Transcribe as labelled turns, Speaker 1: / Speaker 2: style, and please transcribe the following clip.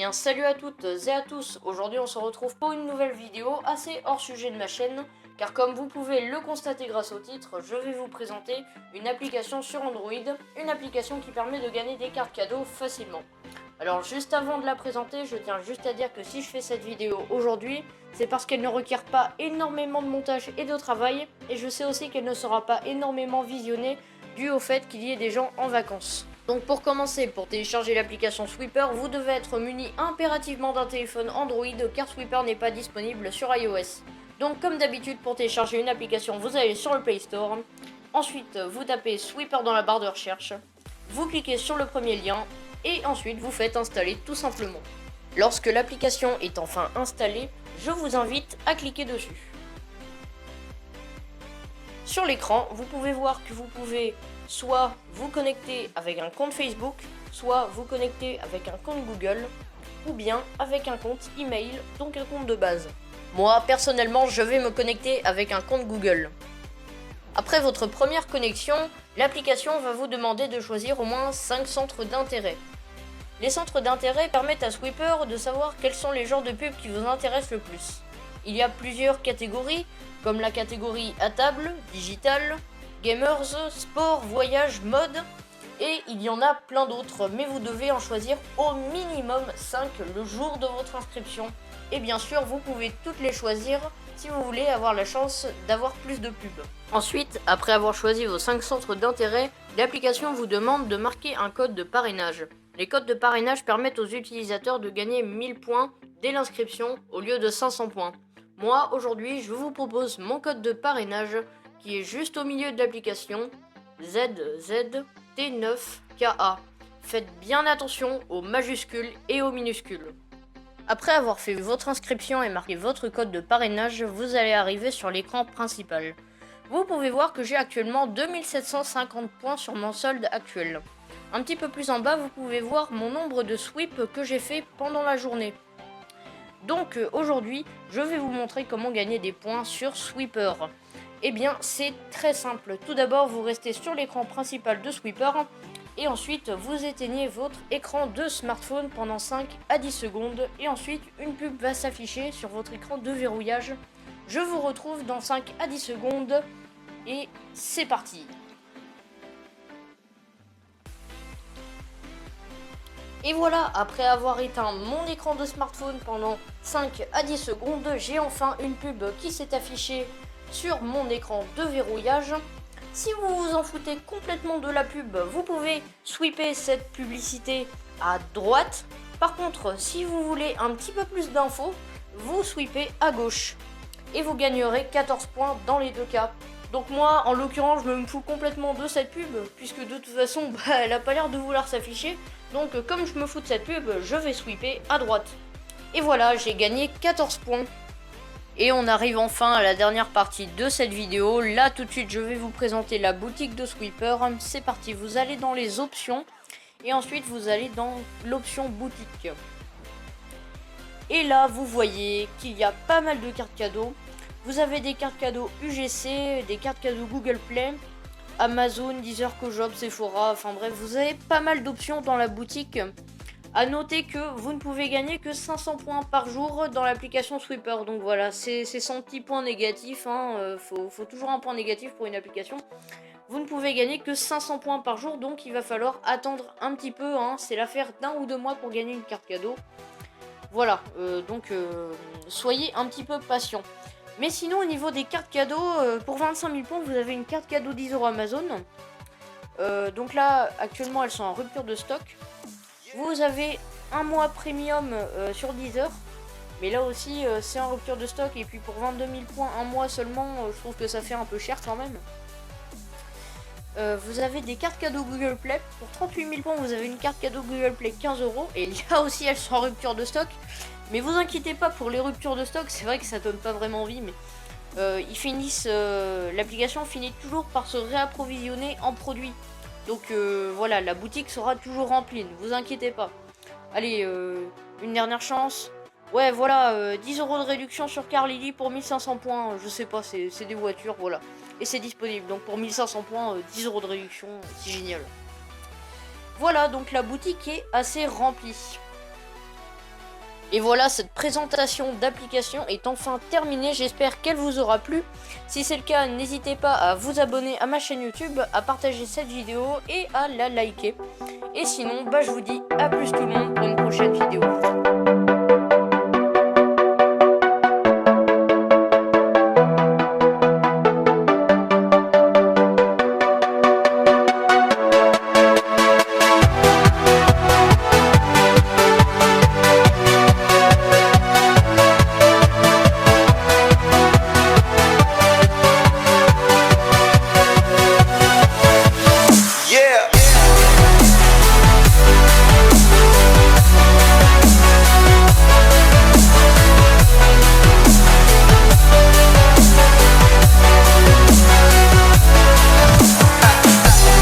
Speaker 1: bien salut à toutes et à tous, aujourd'hui on se retrouve pour une nouvelle vidéo assez hors sujet de ma chaîne, car comme vous pouvez le constater grâce au titre, je vais vous présenter une application sur Android, une application qui permet de gagner des cartes cadeaux facilement. Alors juste avant de la présenter, je tiens juste à dire que si je fais cette vidéo aujourd'hui, c'est parce qu'elle ne requiert pas énormément de montage et de travail, et je sais aussi qu'elle ne sera pas énormément visionnée dû au fait qu'il y ait des gens en vacances. Donc pour commencer, pour télécharger l'application Sweeper, vous devez être muni impérativement d'un téléphone Android car Sweeper n'est pas disponible sur iOS. Donc comme d'habitude, pour télécharger une application, vous allez sur le Play Store. Ensuite, vous tapez Sweeper dans la barre de recherche. Vous cliquez sur le premier lien et ensuite vous faites installer tout simplement. Lorsque l'application est enfin installée, je vous invite à cliquer dessus. Sur l'écran, vous pouvez voir que vous pouvez soit vous connecter avec un compte Facebook, soit vous connecter avec un compte Google, ou bien avec un compte email, donc un compte de base. Moi, personnellement, je vais me connecter avec un compte Google. Après votre première connexion, l'application va vous demander de choisir au moins 5 centres d'intérêt. Les centres d'intérêt permettent à Sweeper de savoir quels sont les genres de pubs qui vous intéressent le plus. Il y a plusieurs catégories, comme la catégorie à table, digital, gamers, sport, voyage, mode, et il y en a plein d'autres, mais vous devez en choisir au minimum 5 le jour de votre inscription. Et bien sûr, vous pouvez toutes les choisir si vous voulez avoir la chance d'avoir plus de pubs. Ensuite, après avoir choisi vos 5 centres d'intérêt, l'application vous demande de marquer un code de parrainage. Les codes de parrainage permettent aux utilisateurs de gagner 1000 points dès l'inscription au lieu de 500 points. Moi, aujourd'hui, je vous propose mon code de parrainage qui est juste au milieu de l'application, ZZT9KA. Faites bien attention aux majuscules et aux minuscules. Après avoir fait votre inscription et marqué votre code de parrainage, vous allez arriver sur l'écran principal. Vous pouvez voir que j'ai actuellement 2750 points sur mon solde actuel. Un petit peu plus en bas, vous pouvez voir mon nombre de sweeps que j'ai fait pendant la journée. Donc aujourd'hui, je vais vous montrer comment gagner des points sur Sweeper. Eh bien, c'est très simple. Tout d'abord, vous restez sur l'écran principal de Sweeper et ensuite vous éteignez votre écran de smartphone pendant 5 à 10 secondes et ensuite une pub va s'afficher sur votre écran de verrouillage. Je vous retrouve dans 5 à 10 secondes et c'est parti. Et voilà, après avoir éteint mon écran de smartphone pendant 5 à 10 secondes, j'ai enfin une pub qui s'est affichée sur mon écran de verrouillage. Si vous vous en foutez complètement de la pub, vous pouvez sweeper cette publicité à droite. Par contre, si vous voulez un petit peu plus d'infos, vous sweepez à gauche. Et vous gagnerez 14 points dans les deux cas. Donc moi, en l'occurrence, je me fous complètement de cette pub, puisque de toute façon, elle a pas l'air de vouloir s'afficher. Donc comme je me fous de cette pub, je vais sweeper à droite. Et voilà, j'ai gagné 14 points. Et on arrive enfin à la dernière partie de cette vidéo. Là, tout de suite, je vais vous présenter la boutique de Sweeper. C'est parti, vous allez dans les options. Et ensuite, vous allez dans l'option boutique. Et là, vous voyez qu'il y a pas mal de cartes cadeaux. Vous avez des cartes cadeaux UGC, des cartes cadeaux Google Play, Amazon, Deezer, Cojob, Sephora, enfin bref, vous avez pas mal d'options dans la boutique. A noter que vous ne pouvez gagner que 500 points par jour dans l'application Sweeper. Donc voilà, c'est son petit point négatif. Faut toujours un point négatif pour une application. Vous ne pouvez gagner que 500 points par jour, donc il va falloir attendre un petit peu. C'est l'affaire d'1 ou 2 mois pour gagner une carte cadeau. Voilà, donc soyez un petit peu patient. Mais sinon, au niveau des cartes cadeaux, pour 25 000 points, vous avez une carte cadeau 10 € Amazon. Donc là, actuellement, elles sont en rupture de stock. Vous avez un mois premium sur Deezer. Mais là aussi, c'est en rupture de stock. Et puis pour 22 000 points, un mois seulement, je trouve que ça fait un peu cher quand même. Vous avez des cartes cadeaux Google Play. Pour 38 000 points, vous avez une carte cadeau Google Play 15 €. Et là aussi, elles sont en rupture de stock. Mais vous inquiétez pas pour les ruptures de stock, c'est vrai que ça donne pas vraiment envie, mais l'application finit toujours par se réapprovisionner en produits. Donc voilà, la boutique sera toujours remplie, ne vous inquiétez pas. Allez, une dernière chance. Ouais, voilà, 10 € de réduction sur Car Lily pour 1500 points, je sais pas, c'est des voitures, voilà. Et c'est disponible, donc pour 1500 points, 10 € de réduction, c'est génial. Voilà, donc la boutique est assez remplie. Et voilà, cette présentation d'application est enfin terminée, j'espère qu'elle vous aura plu. Si c'est le cas, n'hésitez pas à vous abonner à ma chaîne YouTube, à partager cette vidéo et à la liker. Et sinon, je vous dis à plus tout le monde pour une prochaine vidéo.